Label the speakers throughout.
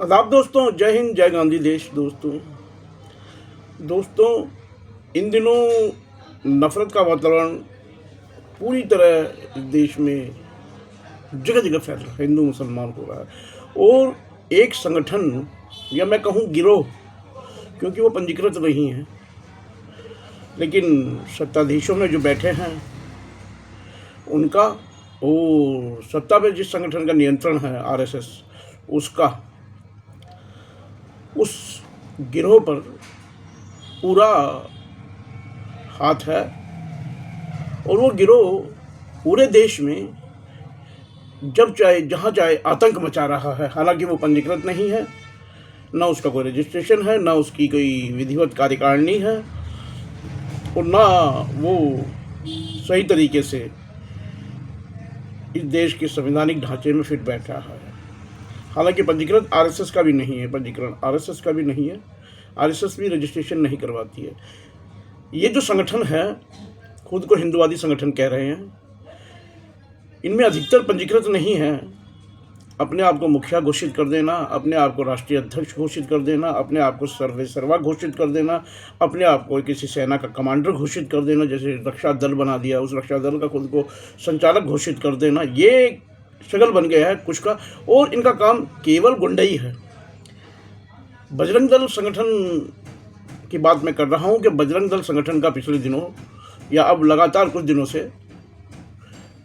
Speaker 1: आदाब दोस्तों, जय हिंद, जय गांधी देश। दोस्तों इन दिनों नफ़रत का वातावरण पूरी तरह इस देश में जगह जगह फैल रहा है, हिंदू मुसलमान हो रहा है। और एक संगठन या मैं कहूँ गिरोह, क्योंकि वो पंजीकृत नहीं है, लेकिन सत्ताधीशों में जो बैठे हैं उनका, और सत्ता पे जिस संगठन का नियंत्रण है आरएसएस, उसका उस गिरोह पर पूरा हाथ है। और वो गिरोह पूरे देश में जब चाहे जहाँ चाहे आतंक मचा रहा है। हालांकि वो पंजीकृत नहीं है, ना उसका कोई रजिस्ट्रेशन है, ना उसकी कोई विधिवत कार्यकारिणी है, और ना वो सही तरीके से इस देश के संवैधानिक ढांचे में फिट बैठ रहा है। हालांकि पंजीकृत आरएसएस का भी नहीं है, पंजीकरण आरएसएस का भी नहीं है, आरएसएस भी रजिस्ट्रेशन नहीं करवाती है। ये जो संगठन है, खुद को हिंदुवादी संगठन कह रहे हैं, इनमें अधिकतर पंजीकृत नहीं है। अपने आप को मुखिया घोषित कर देना, अपने आप को राष्ट्रीय अध्यक्ष घोषित कर देना, अपने आप को सर्वेसर्वा घोषित कर देना, अपने आप को किसी सेना का कमांडर घोषित कर देना, जैसे रक्षा दल बना दिया, उस रक्षा दल का खुद को संचालक घोषित कर देना, ये शगल बन गया है कुछ का। और इनका काम केवल गुंडई है। बजरंग दल संगठन की बात मैं कर रहा हूँ कि बजरंग दल संगठन का पिछले दिनों या अब लगातार कुछ दिनों से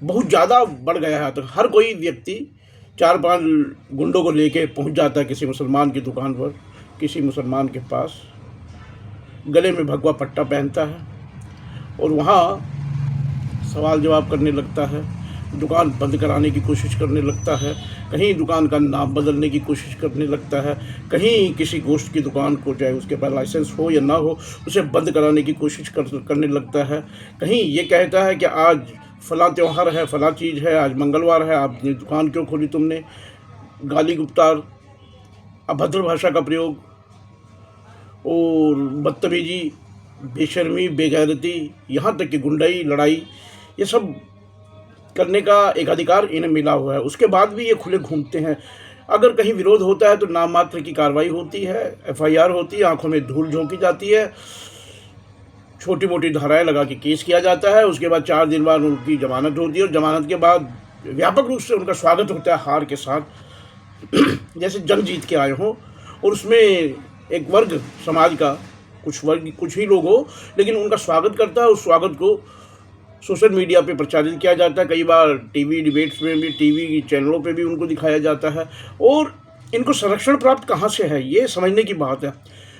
Speaker 1: बहुत ज़्यादा बढ़ गया है। तो हर कोई व्यक्ति 4-5 गुंडों को लेके पहुंच जाता है किसी मुसलमान की दुकान पर, किसी मुसलमान के पास, गले में भगवा पट्टा पहनता है और वहाँ सवाल जवाब करने लगता है, दुकान बंद कराने की कोशिश करने लगता है, कहीं दुकान का नाम बदलने की कोशिश करने लगता है, कहीं किसी गोश्त की दुकान को, चाहे उसके पास लाइसेंस हो या ना हो, उसे बंद कराने की कोशिश करने लगता है। कहीं ये कहता है कि आज फला त्यौहार है, फला चीज़ है, आज मंगलवार है, आपने दुकान क्यों खोली तुमने। गाली गुप्तार, अभद्र भाषा का प्रयोग और बदतमीजी, बेशर्मी, बेगैरती, यहाँ तक कि गुंडाई, लड़ाई, ये सब करने का एक अधिकार इन्हें मिला हुआ है। उसके बाद भी ये खुले घूमते हैं। अगर कहीं विरोध होता है तो नाम मात्र की कार्रवाई होती है, एफआईआर होती है, आंखों में धूल झोंकी जाती है, छोटी मोटी धाराएं लगा के केस किया जाता है। उसके बाद 4 दिन बाद उनकी जमानत होती है और जमानत के बाद व्यापक रूप से उनका स्वागत होता है हार के साथ, जैसे जंग जीत के आए हों। और उसमें एक वर्ग समाज का, कुछ ही लोग हो, लेकिन उनका स्वागत करता है। उस स्वागत को सोशल मीडिया पे प्रचारित किया जाता है, कई बार टीवी डिबेट्स में भी, टीवी चैनलों पे भी उनको दिखाया जाता है। और इनको संरक्षण प्राप्त कहाँ से है, ये समझने की बात है।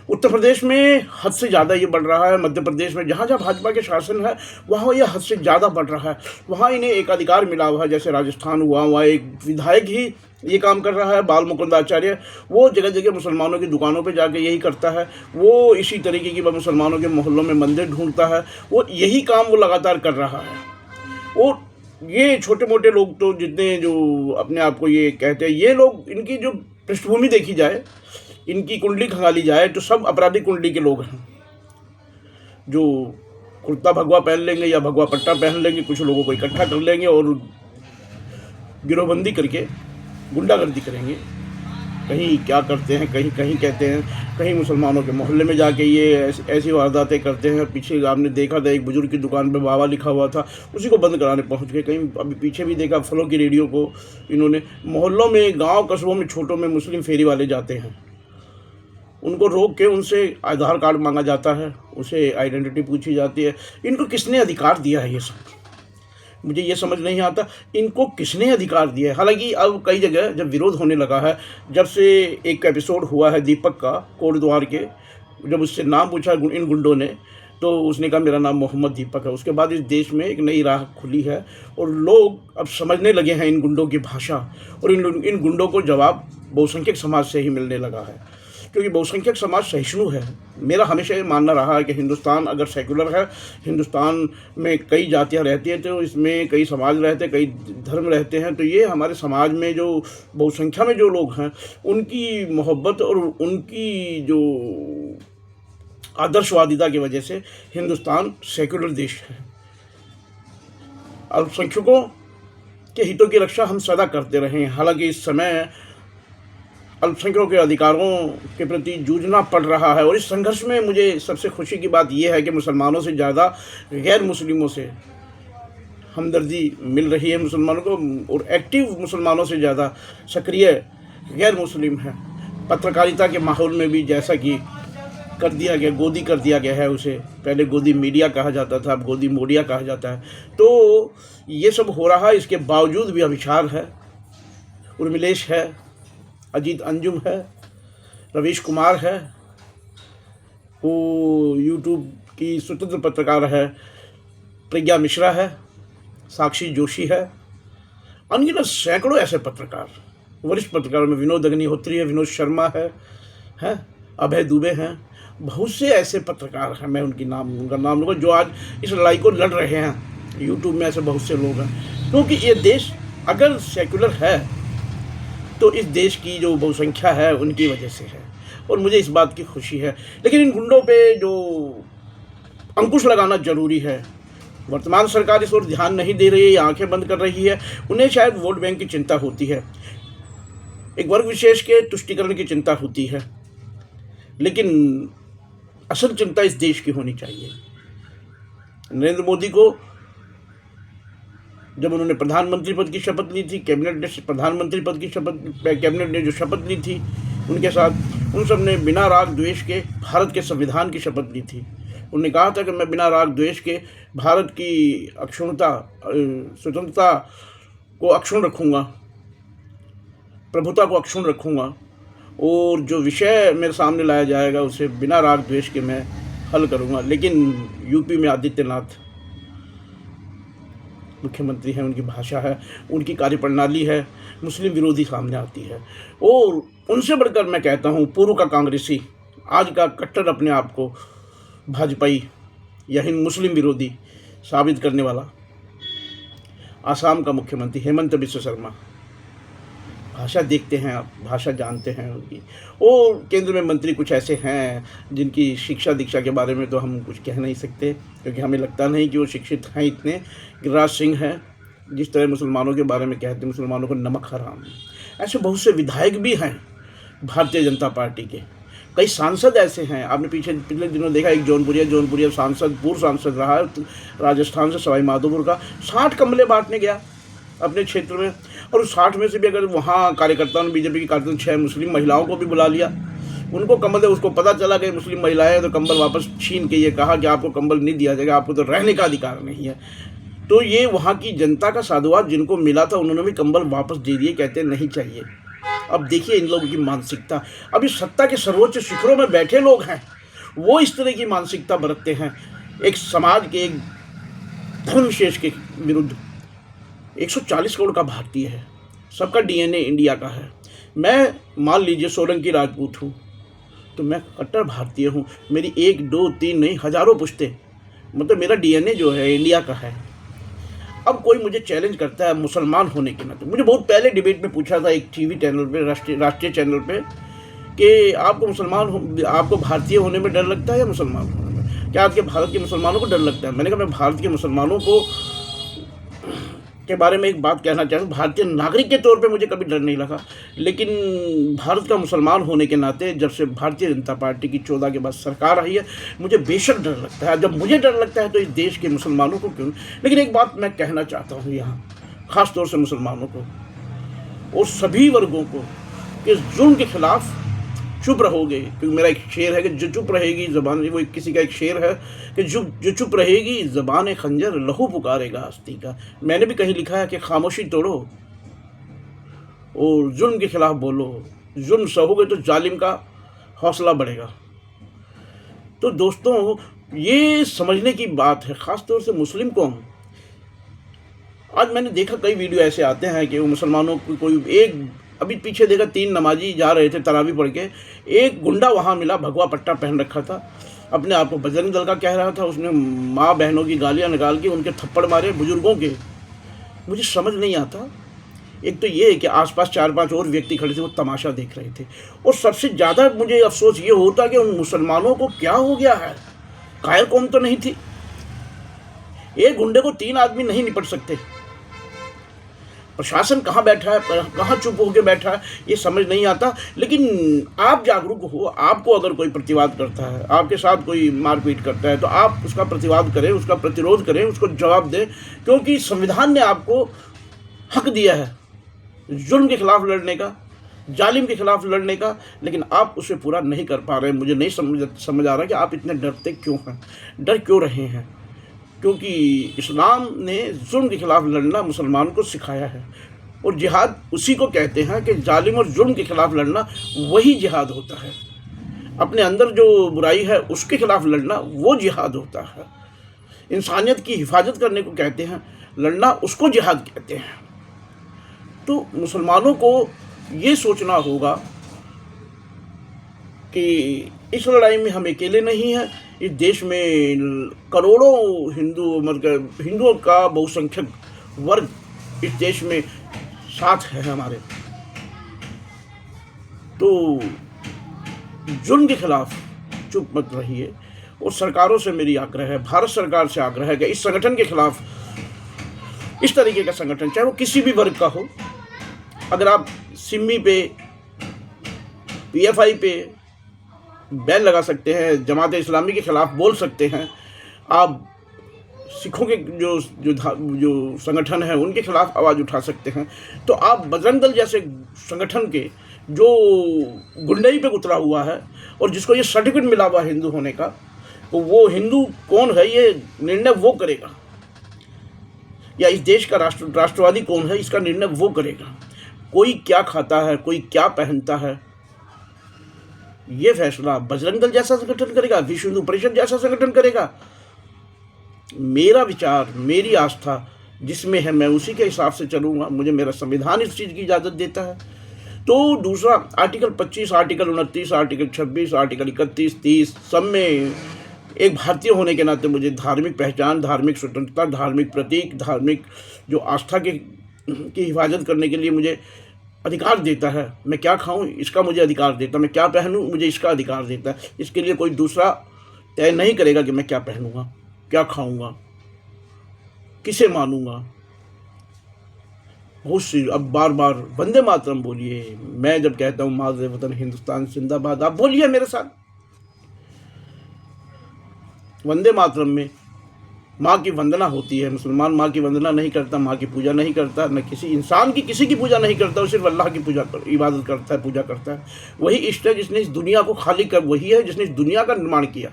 Speaker 1: उत्तर प्रदेश में हद से ज़्यादा ये बढ़ रहा है। मध्य प्रदेश में जहाँ जहाँ भाजपा के शासन है वहाँ ये हद से ज़्यादा बढ़ रहा है। वहाँ इन्हें एक अधिकार मिला हुआ है। जैसे राजस्थान हुआ, वहाँ एक विधायक ही ये काम कर रहा है, बाल मुकुंद आचार्य। वो जगह जगह मुसलमानों की दुकानों पे जाके यही करता है। वो इसी तरीके की मुसलमानों के मोहल्लों में मंदिर ढूंढता है। वो यही काम वो लगातार कर रहा है। और ये छोटे मोटे लोग तो जितने जो अपने आप को ये कहते हैं, ये लोग, इनकी जो पृष्ठभूमि देखी जाए, इनकी कुंडली खंगाली जाए, तो सब आपराधिक कुंडली के लोग हैं, जो कुर्ता भगवा पहन लेंगे या भगवा पट्टा पहन लेंगे, कुछ लोगों को इकट्ठा कर लेंगे और गिरोहबंदी करके गुंडागर्दी करेंगे। कहीं क्या करते हैं, कहीं कहीं कहते हैं, कहीं मुसलमानों के मोहल्ले में जाके ये ऐसी वारदातें करते हैं। पीछे आपने देखा था एक बुजुर्ग की दुकान पे बाबा लिखा हुआ था, उसी को बंद कराने पहुंच गए। कहीं अभी पीछे भी देखा फलों की रेडियो को इन्होंने, मोहल्लों में, गांव कस्बों में, छोटों में मुस्लिम फेरी वाले जाते हैं, उनको रोक के उनसे आधार कार्ड मांगा जाता है, उसे आइडेंटिटी पूछी जाती है। इनको किसने अधिकार दिया है, ये सब मुझे ये समझ नहीं आता, इनको किसने अधिकार दिया है। हालांकि अब कई जगह जब विरोध होने लगा है, जब से एक एपिसोड हुआ है दीपक का कोटद्वार के, जब उससे नाम पूछा इन गुंडों ने, तो उसने कहा मेरा नाम मोहम्मद दीपक है। उसके बाद इस देश में एक नई राह खुली है और लोग अब समझने लगे हैं इन गुंडों की भाषा, और इन गुंडों को जवाब बहुसंख्यक समाज से ही मिलने लगा है, क्योंकि बहुसंख्यक समाज सहिष्णु है। मेरा हमेशा ये मानना रहा है कि हिंदुस्तान अगर सेकुलर है, हिंदुस्तान में कई जातियाँ रहती हैं, तो इसमें कई समाज रहते हैं, कई धर्म रहते हैं, तो ये हमारे समाज में जो बहुसंख्या में जो लोग हैं, उनकी मोहब्बत और उनकी जो आदर्शवादिता की वजह से हिंदुस्तान सेकुलर देश है। अल्पसंख्यकों के हितों की रक्षा हम सदा करते रहे हैं। हालांकि इस समय अल्पसंख्यकों के अधिकारों के प्रति जूझना पड़ रहा है। और इस संघर्ष में मुझे सबसे खुशी की बात यह है कि मुसलमानों से ज़्यादा गैर मुस्लिमों से हमदर्दी मिल रही है मुसलमानों को, और एक्टिव मुसलमानों से ज़्यादा सक्रिय गैर मुस्लिम है। पत्रकारिता के माहौल में भी जैसा कि कर दिया गया, गोदी कर दिया गया है उसे, पहले गोदी मीडिया कहा जाता था, अब गोदी मोडिया कहा जाता है। तो ये सब हो रहा है, इसके बावजूद भी अभिचार है, उर्मिलेश है, अजीत अंजुम है, रवीश कुमार है, वो यूट्यूब की स्वतंत्र पत्रकार है प्रज्ञा मिश्रा है, साक्षी जोशी है, अनगिनत सैकड़ों ऐसे पत्रकार, वरिष्ठ पत्रकारों में विनोद अग्निहोत्री है, विनोद शर्मा है, अभय दुबे हैं, बहुत से ऐसे पत्रकार हैं, मैं उनका नाम लूँगा, जो आज इस लड़ाई को लड़ रहे हैं। यूट्यूब में ऐसे बहुत से लोग हैं, क्योंकि ये देश अगर सेक्युलर है तो इस देश की जो बहुसंख्या है उनकी वजह से है, और मुझे इस बात की खुशी है। लेकिन इन गुंडों पे जो अंकुश लगाना जरूरी है। वर्तमान सरकार इस ओर ध्यान नहीं दे रही है, आंखें बंद कर रही है। उन्हें शायद वोट बैंक की चिंता होती है, एक वर्ग विशेष के तुष्टीकरण की चिंता होती है, लेकिन असल चिंता इस देश की होनी चाहिए। नरेंद्र मोदी को जब उन्होंने प्रधानमंत्री पद की शपथ ली थी, कैबिनेट ने प्रधानमंत्री पद की कैबिनेट ने जो शपथ ली थी उनके साथ, उन सब ने बिना राग द्वेष के भारत के संविधान की शपथ ली थी। उन्होंने कहा था कि मैं बिना राग द्वेष के भारत की अक्षुण्णता, स्वतंत्रता को अक्षुण्ण रखूँगा, प्रभुता को अक्षुण्ण रखूँगा, और जो विषय मेरे सामने लाया जाएगा उसे बिना राग द्वेष के मैं हल करूँगा। लेकिन यूपी में आदित्यनाथ मुख्यमंत्री हैं, उनकी भाषा है, उनकी कार्यप्रणाली है, मुस्लिम विरोधी सामने आती है। और उनसे बढ़कर मैं कहता हूँ, पूर्व का कांग्रेसी, आज का कट्टर अपने आप को भाजपाई या हिंद मुस्लिम विरोधी साबित करने वाला आसाम का मुख्यमंत्री हेमंत बिस्वा शर्मा, भाषा देखते हैं आप, भाषा जानते हैं उनकी। और केंद्र में मंत्री कुछ ऐसे हैं जिनकी शिक्षा दीक्षा के बारे में तो हम कुछ कह नहीं सकते, क्योंकि हमें लगता नहीं कि वो शिक्षित हैं इतने। गिरिराज सिंह हैं, जिस तरह मुसलमानों के बारे में कहते हैं मुसलमानों को नमक हराम, ऐसे बहुत से विधायक भी हैं भारतीय जनता पार्टी के। कई सांसद ऐसे हैं, आपने पिछले दिनों देखा, एक जौनपुरिया सांसद, पूर्व सांसद रहा है राजस्थान से, सवाई माधोपुर का, 60 कंबलें बांटने गया अपने क्षेत्र में। और उस 60 में से भी अगर वहाँ कार्यकर्ताओं ने, बीजेपी के कार्यकर्ताओं ने 6 मुस्लिम महिलाओं को भी बुला लिया, उनको कंबल दे, उसको पता चला कि मुस्लिम महिलाएं, तो कंबल वापस छीन के ये कहा कि आपको कंबल नहीं दिया जाएगा, आपको तो रहने का अधिकार नहीं है। तो ये वहाँ की जनता का साधुवाद जिनको मिला था, उन्होंने भी कंबल वापस दे दिए, कहते नहीं चाहिए। अब देखिए इन लोगों की मानसिकता, अभी सत्ता के सर्वोच्च शिखरों में बैठे लोग हैं, वो इस तरह की मानसिकता बरतते हैं एक समाज के, एक धर्म विशेष के विरुद्ध। 140 करोड़ का भारतीय है, सबका डीएनए इंडिया का है। मैं मान लीजिए सोलंकी राजपूत हूँ, तो मैं कट्टर भारतीय हूँ, मेरी 1, 2, 3 नहीं हज़ारों पुश्ते, मतलब मेरा डीएनए जो है इंडिया का है। अब कोई मुझे चैलेंज करता है मुसलमान होने के नाते, मुझे बहुत पहले डिबेट में पूछा था एक टीवी चैनल पे, राष्ट्रीय चैनल पे, कि आपको भारतीय होने में डर लगता है या मुसलमान होने में, क्या आपके भारत के मुसलमानों को डर लगता है? मैंने कहा मैं भारत के मुसलमानों के बारे में एक बात कहना चाहूँ, भारतीय नागरिक के तौर पे मुझे कभी डर नहीं लगा, लेकिन भारत का मुसलमान होने के नाते जब से भारतीय जनता पार्टी की 14 के बाद सरकार आई है, मुझे बेशक डर लगता है। जब मुझे डर लगता है तो इस देश के मुसलमानों को क्यों। लेकिन एक बात मैं कहना चाहता हूँ यहाँ, ख़ास तौर से मुसलमानों को और सभी वर्गों को, कि जुल्म के खिलाफ चुप रहोगे, क्योंकि मेरा एक शेर है कि जो चुप रहेगी ज़बान, वो किसी का एक शेर है कि जो चुप रहेगी ज़बान खंजर लहू पुकारेगा हस्ती का। मैंने भी कहीं लिखा है कि खामोशी तोड़ो और जुल्म के खिलाफ बोलो, जुल्म सहोगे तो जालिम का हौसला बढ़ेगा। तो दोस्तों ये समझने की बात है, ख़ास तौर से मुस्लिम कौम। आज मैंने देखा कई वीडियो ऐसे आते हैं कि वो मुसलमानों को कोई एक, अभी पीछे देखा 3 नमाजी जा रहे थे तरावी पढ़ के, एक गुंडा वहाँ मिला, भगवा पट्टा पहन रखा था, अपने आप को बजरंग दल का कह रहा था, उसने माँ बहनों की गालियाँ निकाल के उनके थप्पड़ मारे, बुजुर्गों के। मुझे समझ नहीं आता, एक तो ये है कि आसपास 4-5 और व्यक्ति खड़े थे, वो तमाशा देख रहे थे। और सबसे ज़्यादा मुझे अफसोस ये होता कि उन मुसलमानों को क्या हो गया है, कायर कौम तो नहीं थी, एक गुंडे को 3 आदमी नहीं निपट सकते। प्रशासन कहाँ बैठा है, कहाँ चुप होकर बैठा है, ये समझ नहीं आता। लेकिन आप जागरूक हो, आपको अगर कोई प्रतिवाद करता है, आपके साथ कोई मारपीट करता है, तो आप उसका प्रतिवाद करें, उसका प्रतिरोध करें, उसको जवाब दें, क्योंकि संविधान ने आपको हक दिया है जुल्म के खिलाफ लड़ने का, जालिम के खिलाफ लड़ने का, लेकिन आप उसे पूरा नहीं कर पा रहे हैं। मुझे नहीं समझ आ रहा कि आप इतने डरते क्यों हैं, डर क्यों रहे हैं। क्योंकि इस्लाम ने जुल्म के खिलाफ लड़ना मुसलमान को सिखाया है, और जिहाद उसी को कहते हैं कि जालिम और जुल्म के खिलाफ लड़ना वही जिहाद होता है। अपने अंदर जो बुराई है उसके खिलाफ लड़ना वो जिहाद होता है। इंसानियत की हिफाजत करने को कहते हैं, लड़ना उसको जिहाद कहते हैं। तो मुसलमानों को ये सोचना होगा कि इस लड़ाई में हम अकेले नहीं हैं। इस देश में करोड़ों हिंदुओं का बहुसंख्यक वर्ग इस देश में साथ है हमारे। तो जुल्म के खिलाफ चुप मत रहिए। और सरकारों से मेरी आग्रह है, भारत सरकार से आग्रह है कि इस संगठन के खिलाफ, इस तरीके का संगठन चाहे वो किसी भी वर्ग का हो, अगर आप सिमी पे, पीएफआई पे बैन लगा सकते हैं, जमात इस्लामी के खिलाफ बोल सकते हैं, आप सिखों के जो संगठन है उनके खिलाफ आवाज़ उठा सकते हैं, तो आप बजरंग दल जैसे संगठन के जो गुंडई पे उतरा हुआ है और जिसको ये सर्टिफिकेट मिला हुआ हिंदू होने का, तो वो हिंदू कौन है ये निर्णय वो करेगा, या इस देश का राष्ट्रवादी कौन है इसका निर्णय वो करेगा। कोई क्या खाता है, कोई क्या पहनता है, ये फैसला बजरंग दल जैसा संगठन करेगा, विश्व हिंदू परिषद जैसा संगठन करेगा। मेरा विचार, मेरी आस्था जिसमें है मैं उसी के हिसाब से चलूँगा। मुझे मेरा संविधान इस चीज़ की इजाज़त देता है। तो दूसरा आर्टिकल 25, आर्टिकल 29, आर्टिकल 26, आर्टिकल 31, 30 सब में एक भारतीय होने के नाते मुझे धार्मिक पहचान, धार्मिक स्वतंत्रता, धार्मिक प्रतीक, धार्मिक जो आस्था की हिफाजत करने के लिए मुझे अधिकार देता है। मैं क्या खाऊं इसका मुझे अधिकार देता है, मैं क्या पहनूं मुझे इसका अधिकार देता है। इसके लिए कोई दूसरा तय नहीं करेगा कि मैं क्या पहनूंगा, क्या खाऊंगा, किसे मानूंगा। बहुत सी अब बार बार वंदे मातरम बोलिए। मैं जब कहता हूँ माज़ वतन हिंदुस्तान जिंदाबाद, आप बोलिए मेरे साथ। वंदे मातरम में माँ की वंदना होती है। मुसलमान माँ की वंदना नहीं करता, माँ की पूजा नहीं करता, न किसी इंसान की किसी की पूजा नहीं करता, वो सिर्फ अल्लाह की इबादत करता है, पूजा करता है। वही इष्ट है जिसने इस दुनिया को खाली कर, वही है जिसने इस दुनिया का निर्माण किया,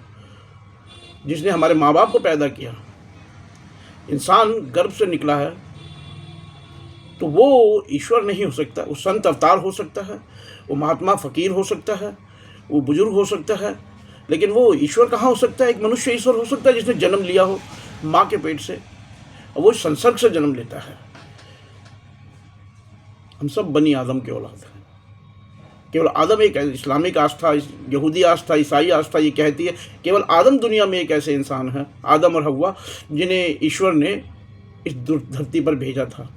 Speaker 1: जिसने हमारे माँ बाप को पैदा किया। इंसान गर्भ से निकला है तो वो ईश्वर नहीं हो सकता, वो संत अवतार हो सकता है, वो महात्मा फ़कीर हो सकता है, वो बुजुर्ग हो सकता है, लेकिन वो ईश्वर कहाँ हो सकता है। एक मनुष्य ईश्वर हो सकता है जिसने जन्म लिया हो माँ के पेट से, और वो संसर्ग से जन्म लेता है। हम सब बनी आदम के औलाद हैं। केवल आदम एक इस्लामिक आस्था, यहूदी आस्था, ईसाई आस्था ये कहती है केवल आदम दुनिया में एक ऐसे इंसान हैं, आदम और हव्वा, जिन्हें ईश्वर ने इस धरती पर भेजा था।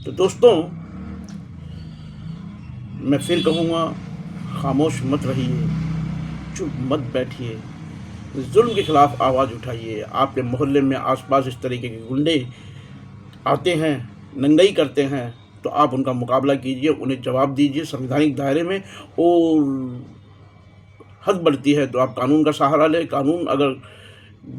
Speaker 1: तो दोस्तों, मैं फिर कहूँगा, खामोश मत रहिए, चुप मत बैठिए, जुल्म के खिलाफ आवाज़ उठाइए। आपके मोहल्ले में आसपास इस तरीके के गुंडे आते हैं, नंगाई करते हैं, तो आप उनका मुकाबला कीजिए, उन्हें जवाब दीजिए संवैधानिक दायरे में। और हद बढ़ती है तो आप कानून का सहारा लें। कानून अगर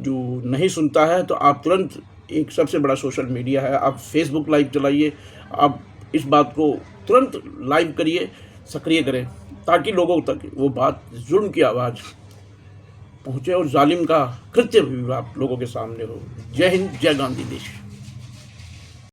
Speaker 1: जो नहीं सुनता है तो आप तुरंत, एक सबसे बड़ा सोशल मीडिया है, आप फेसबुक लाइव चलाइए, आप इस बात को तुरंत लाइव करिए, सक्रिय करें, ताकि लोगों तक वो बात, जुल्म की आवाज़ पहुँचे और जालिम का कृत्य भी आप लोगों के सामने हो। जय हिंद, जय गांधी देश।